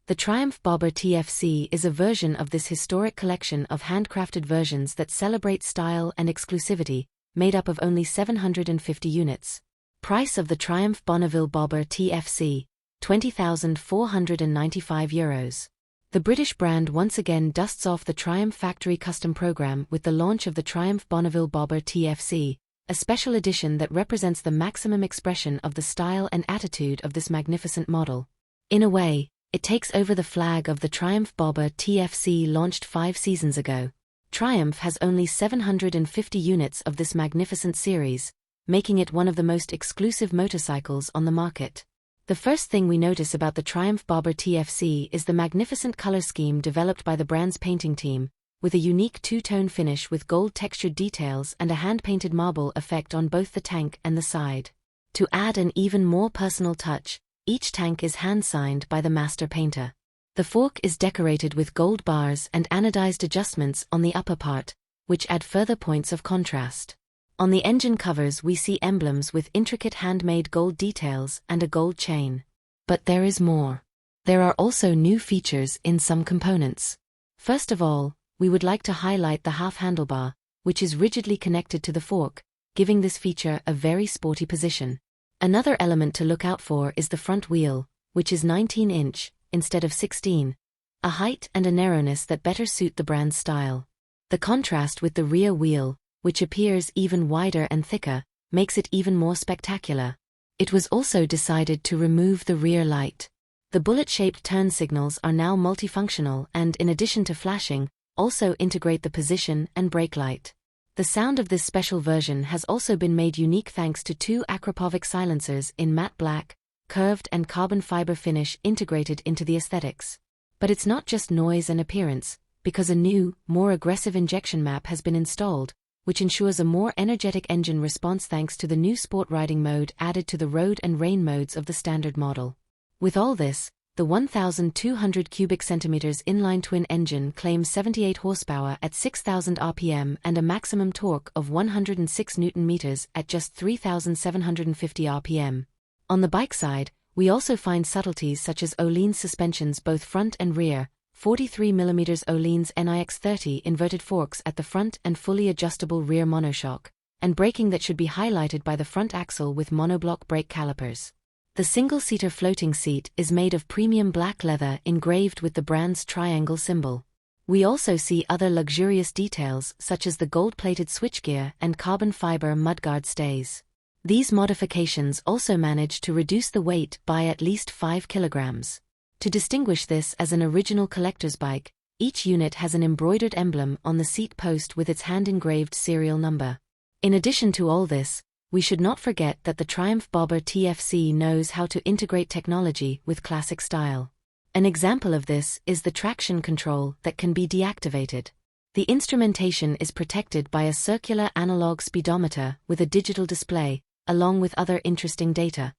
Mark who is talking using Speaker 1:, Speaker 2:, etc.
Speaker 1: The Triumph Bobber TFC is a version of this historic collection of handcrafted versions that celebrate style and exclusivity, made up of only 750 units. Price of the Triumph Bonneville Bobber TFC, €20,495. The British brand once again dusts off the Triumph factory custom program with the launch of the Triumph Bonneville Bobber TFC, a special edition that represents the maximum expression of the style and attitude of this magnificent model. In a way, it takes over the flag of the Triumph Bobber TFC launched 5 seasons ago. Triumph has only 750 units of this magnificent series, making it one of the most exclusive motorcycles on the market. The first thing we notice about the Triumph Bobber TFC is the magnificent color scheme developed by the brand's painting team, with a unique two-tone finish with gold-textured details and a hand-painted marble effect on both the tank and the side. To add an even more personal touch, each tank is hand-signed by the master painter. The fork is decorated with gold bars and anodized adjustments on the upper part, which add further points of contrast. On the engine covers we see emblems with intricate handmade gold details and a gold chain. But there is more. There are also new features in some components. First of all, we would like to highlight the half handlebar, which is rigidly connected to the fork, giving this feature a very sporty position. Another element to look out for is the front wheel, which is 19-inch, instead of 16, a height and a narrowness that better suit the brand's style. The contrast with the rear wheel, which appears even wider and thicker, makes it even more spectacular. It was also decided to remove the rear light. The bullet-shaped turn signals are now multifunctional and, in addition to flashing, also integrate the position and brake light. The sound of this special version has also been made unique thanks to 2 Akrapovic silencers in matte black, curved and carbon fiber finish integrated into the aesthetics. But it's not just noise and appearance, because a new, more aggressive injection map has been installed, which ensures a more energetic engine response thanks to the new sport riding mode added to the road and rain modes of the standard model. With all this, the 1,200 cubic centimeters inline twin engine claims 78 horsepower at 6,000 RPM and a maximum torque of 106 Nm at just 3,750 RPM. On the bike side, we also find subtleties such as Öhlins suspensions both front and rear, 43mm Öhlins NIX30 inverted forks at the front and fully adjustable rear monoshock, and braking that should be highlighted by the front axle with monoblock brake calipers. The single-seater floating seat is made of premium black leather engraved with the brand's triangle symbol. We also see other luxurious details such as the gold-plated switchgear and carbon fiber mudguard stays. These modifications also manage to reduce the weight by at least 5 kilograms. To distinguish this as an original collector's bike, each unit has an embroidered emblem on the seat post with its hand-engraved serial number. In addition to all this, we should not forget that the Triumph Bobber TFC knows how to integrate technology with classic style. An example of this is the traction control that can be deactivated. The instrumentation is protected by a circular analog speedometer with a digital display, along with other interesting data.